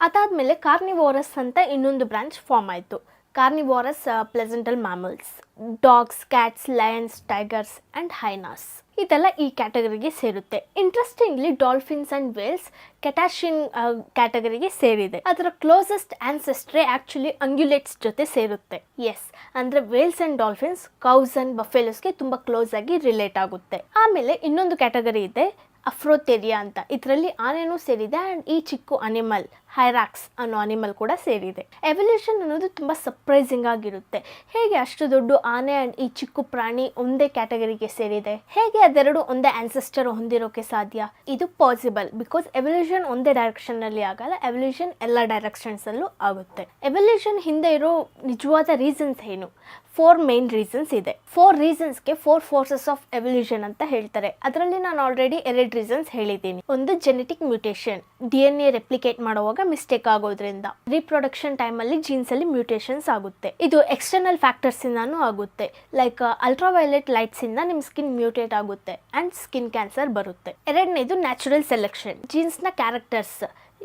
ಅದಾದಮೇಲೆ ಕಾರ್ನಿವೋರಸ್ ಅಂತ ಇನ್ನೊಂದು ಬ್ರಾಂಚ್ ಫಾರ್ಮ್ ಆಯಿತು. Carnivorous placental mammals, dogs, cats, lions, tigers and hyenas ಇದೆಲ್ಲ ಈ ಕ್ಯಾಟಗರಿಗೆ ಸೇರುತ್ತೆ. Interestingly dolphins and whales cetacean ಕ್ಯಾಟಗರಿಗೆ ಸೇರಿದೆ. ಅದರ ಕ್ಲೋಸೆಸ್ಟ್ ಆನ್ಸೆಸ್ಟ್ರೇ ಆ್ಯಕ್ಚುಲಿ ಅಂಗ್ಯುಲೇಟ್ಸ್ ಜೊತೆ ಸೇರುತ್ತೆ. ಎಸ್, ಅಂದರೆ ವೇಲ್ಸ್ ಆ್ಯಂಡ್ ಡಾಲ್ಫಿನ್ಸ್ ಕೌಸ್ ಆ್ಯಂಡ್ ಬಫೆಲೋಸ್ಗೆ ತುಂಬ ಕ್ಲೋಸ್ ಆಗಿ ರಿಲೇಟ್ ಆಗುತ್ತೆ. ಆಮೇಲೆ ಇನ್ನೊಂದು ಕ್ಯಾಟಗರಿ ಇದೆ ಅಫ್ರೋಥೆರಿಯಾ ಅಂತ. ಇದರಲ್ಲಿ ಆನೆನೂ ಸೇರಿದೆ ಆ್ಯಂಡ್ ಈ ಚಿಕ್ಕ ಅನಿಮಲ್ ಹೈರಾಕ್ಸ್ ಅನ್ನೋ ಅನಿಮಲ್ ಕೂಡ ಸೇರಿದೆ. ಎವಲ್ಯೂಷನ್ ಅನ್ನೋದು ತುಂಬ ಸರ್ಪ್ರೈಸಿಂಗ್ ಆಗಿರುತ್ತೆ. ಹೇಗೆ ಅಷ್ಟು ದೊಡ್ಡ ಆನೆ ಆ್ಯಂಡ್ ಈ ಚಿಕ್ಕ ಪ್ರಾಣಿ ಒಂದೇ ಕ್ಯಾಟಗರಿಗೆ ಸೇರಿದೆ? ಹೇಗೆ ಅದೆರಡು ಒಂದೇ ಆನ್ಸೆಸ್ಟರ್ ಹೊಂದಿರೋಕೆ ಸಾಧ್ಯ? ಇದು ಪಾಸಿಬಲ್ ಬಿಕಾಸ್ ಎವಲ್ಯೂಷನ್ ಒಂದೇ ಡೈರೆಕ್ಷನ್ನಲ್ಲಿ ಆಗಲ್ಲ, ಎವಲ್ಯೂಷನ್ ಎಲ್ಲ ಡೈರೆಕ್ಷನ್ಸಲ್ಲೂ ಆಗುತ್ತೆ. ಎವಲ್ಯೂಷನ್ ಹಿಂದೆ ಇರೋ ನಿಜವಾದ ರೀಸನ್ಸ್ ಏನು? 4 ಮೇನ್ ರೀಸನ್ಸ್ ಇದೆ. 4 ರೀಸನ್ಸ್ಗೆ 4 ಫೋರ್ಸಸ್ ಆಫ್ ಎವಲ್ಯೂಷನ್ ಅಂತ ಹೇಳ್ತಾರೆ. ಅದರಲ್ಲಿ ನಾನು ಆಲ್ರೆಡಿ 2 ರೀಸನ್ಸ್ ಹೇಳಿದ್ದೀನಿ. ಒಂದು ಜೆನೆಟಿಕ್ ಮ್ಯೂಟೇಷನ್, DNA ರೆಪ್ಲಿಕೇಟ್ ಮಾಡುವಾಗ ಮಿಸ್ಟೇಕ್ ಆಗೋದ್ರಿಂದ. ರೀಪ್ರೊಡಕ್ಷನ್ ಟೈಮಲ್ಲಿ ಜೀನ್ಸಲ್ಲಿ ಮ್ಯೂಟೇಷನ್ಸ್ ಆಗುತ್ತೆ. ಇದು ಎಕ್ಸ್ಟರ್ನಲ್ ಫ್ಯಾಕ್ಟರ್ಸ್ ಇಂದಾನು ಆಗುತ್ತೆ. ಲೈಕ್ ಅಲ್ಟ್ರಾವೈಲೆಟ್ ಲೈಟ್ಸ್ ಇಂದ ನಿಮ್ಮ ಸ್ಕಿನ್ ಮ್ಯೂಟೇಟ್ ಆಗುತ್ತೆ ಆ್ಯಂಡ್ ಸ್ಕಿನ್ ಕ್ಯಾನ್ಸರ್ ಬರುತ್ತೆ. ಎರಡನೇದು ನ್ಯಾಚುರಲ್ ಸೆಲೆಕ್ಷನ್, ಜೀನ್ಸ್ನ ಕ್ಯಾರೆಕ್ಟರ್ಸ್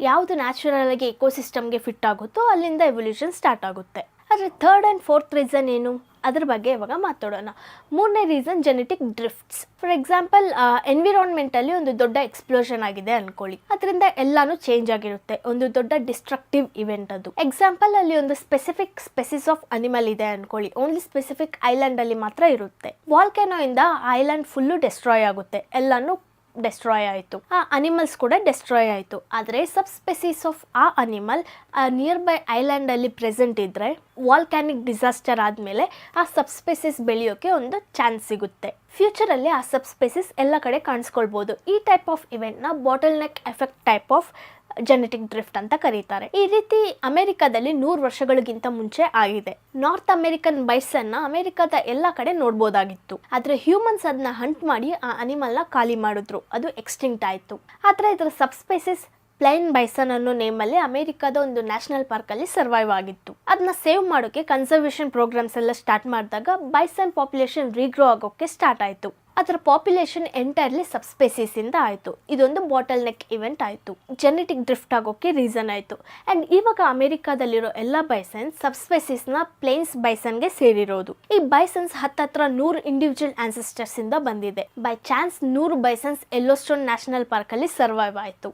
ಯಾವುದು ನ್ಯಾಚುರಲ್ ಆಗಿ ಎಕೋಸಿಸ್ಟಮ್ಗೆ ಫಿಟ್ ಆಗುತ್ತೋ ಅಲ್ಲಿಂದ ಎವಲ್ಯೂಷನ್ ಸ್ಟಾರ್ಟ್ ಆಗುತ್ತೆ. ಆದರೆ 3rd ಆ್ಯಂಡ್ 4th ರೀಸನ್ ಏನು? ಅದ್ರ ಬಗ್ಗೆ ಇವಾಗ ಮಾತಾಡೋಣ. 3ನೇ ರೀಸನ್ ಜೆನೆಟಿಕ್ ಡ್ರಿಫ್ಟ್ಸ್. ಫಾರ್ ಎಕ್ಸಾಂಪಲ್, ಎನ್ವಿರಾನ್ಮೆಂಟಲ್ಲಿ ಒಂದು ದೊಡ್ಡ ಎಕ್ಸ್ಪ್ಲೋಷನ್ ಆಗಿದೆ ಅನ್ಕೊಳ್ಳಿ, ಅದರಿಂದ ಎಲ್ಲಾನು ಚೇಂಜ್ ಆಗಿರುತ್ತೆ. ಒಂದು ದೊಡ್ಡ ಡಿಸ್ಟ್ರಕ್ಟಿವ್ ಇವೆಂಟ್ ಅದು. ಎಕ್ಸಾಂಪಲ್, ಅಲ್ಲಿ ಒಂದು ಸ್ಪೆಸಿಫಿಕ್ ಸ್ಪೆಸಿಸ್ ಆಫ್ ಅನಿಮಲ್ ಇದೆ ಅನ್ಕೊಳ್ಳಿ, ಓನ್ಲಿ ಸ್ಪೆಸಿಫಿಕ್ ಐಲ್ಯಾಂಡಲ್ಲಿ ಮಾತ್ರ ಇರುತ್ತೆ. ವಾಲ್ಕೆನೋ ಇಂದ ಆ ಐಲ್ಯಾಂಡ್ ಫುಲ್ಲು ಡೆಸ್ಟ್ರಾಯ್ ಆಗುತ್ತೆ, ಎಲ್ಲಾನು ಡೆಸ್ಟ್ರಾಯ್ ಆಯಿತು, ಆ ಅನಿಮಲ್ಸ್ ಕೂಡ ಡೆಸ್ಟ್ರಾಯ್ ಆಯಿತು. ಆದರೆ ಸಬ್ ಸ್ಪೆಸೀಸ್ ಆಫ್ ಆ ಅನಿಮಲ್ ನಿಯರ್ ಬೈ ಐಲ್ಯಾಂಡಲ್ಲಿ ಪ್ರೆಸೆಂಟ್ ಇದ್ದರೆ ವಾಲ್ಕ್ಯಾನಿಕ್ ಡಿಸಾಸ್ಟರ್ ಆದಮೇಲೆ ಆ ಸಬ್ ಸ್ಪೆಸೀಸ್ ಬೆಳೆಯೋಕ್ಕೆ ಒಂದು ಚಾನ್ಸ್ ಸಿಗುತ್ತೆ. ಫ್ಯೂಚರಲ್ಲಿ ಆ ಸಬ್ ಸ್ಪೆಸೀಸ್ ಎಲ್ಲ ಕಡೆ ಕಾಣಿಸ್ಕೊಳ್ಬೋದು. ಈ ಟೈಪ್ ಆಫ್ ಇವೆಂಟ್ನ bottleneck effect type of genetic drift ಅಂತ ಕರೀತಾರೆ. ಈ ರೀತಿ ಅಮೆರಿಕಾದಲ್ಲಿ 100 ವರ್ಷಗಳಿಗಿಂತ ಮುಂಚೆ ಆಗಿದೆ. ನಾರ್ತ್ ಅಮೆರಿಕನ್ ಬೈಸನ್ನ ಅಮೆರಿಕದ ಎಲ್ಲ ಕಡೆ ನೋಡ್ಬೋದಾಗಿತ್ತು. ಆದರೆ ಹ್ಯೂಮನ್ಸ್ ಅದನ್ನ ಹಂಟ್ ಮಾಡಿ ಆ ಅನಿಮಲ್ನ ಖಾಲಿ ಮಾಡಿದ್ರು, ಅದು ಎಕ್ಸ್ಟಿಂಕ್ಟ್ ಆಯಿತು. ಆದರೆ ಇದರ ಸಬ್ ಸ್ಪೆಸಿಸ್ ಪ್ಲೈನ್ ಬೈಸನ್ ಅನ್ನೋ ನೇಮಲ್ಲಿ ಅಮೆರಿಕದ ಒಂದು ನ್ಯಾಷನಲ್ ಪಾರ್ಕಲ್ಲಿ ಸರ್ವೈವ್ ಆಗಿತ್ತು. ಅದನ್ನ ಸೇವ್ ಮಾಡೋಕ್ಕೆ ಕನ್ಸರ್ವೇಷನ್ ಪ್ರೋಗ್ರಾಮ್ಸ್ ಎಲ್ಲ ಸ್ಟಾರ್ಟ್ ಮಾಡಿದಾಗ ಬೈಸನ್ ಪಾಪ್ಯುಲೇಷನ್ ರೀಗ್ರೋ ಆಗೋಕ್ಕೆ ಸ್ಟಾರ್ಟ್ ಆಯಿತು. ಅದರ ಪಾಪ್ಯುಲೇಷನ್ ಎಂಟೈರ್ಲಿ ಸಬ್ ಸ್ಪೆಸೀಸ್ ಇಂದ ಆಯಿತು. ಇದೊಂದು ಬಾಟಲ್ ನೆಕ್ ಇವೆಂಟ್ ಆಯಿತು, ಜೆನೆಟಿಕ್ ಡ್ರಿಫ್ಟ್ ಆಗೋಕ್ಕೆ ರೀಸನ್ ಆಯಿತು. ಆ್ಯಂಡ್ ಇವಾಗ ಅಮೆರಿಕಾದಲ್ಲಿರೋ ಎಲ್ಲ ಬೈಸನ್ಸ್ ಸಬ್ ಸ್ಪೆಸೀಸ್ನ ಪ್ಲೇನ್ಸ್ ಬೈಸನ್ಗೆ ಸೇರಿರೋದು. ಈ ಬೈಸನ್ಸ್ ಹತ್ತತ್ರ 100 ಇಂಡಿವಿಜುವಲ್ ಆನ್ಸೆಸ್ಟರ್ಸ್ ಇಂದ ಬಂದಿದೆ. ಬೈ ಚಾನ್ಸ್ 100 ಬೈಸನ್ಸ್ ಯೆಲ್ಲೋಸ್ಟೋನ್ ನ್ಯಾಷನಲ್ ಪಾರ್ಕಲ್ಲಿ ಸರ್ವೈವ್ ಆಯಿತು.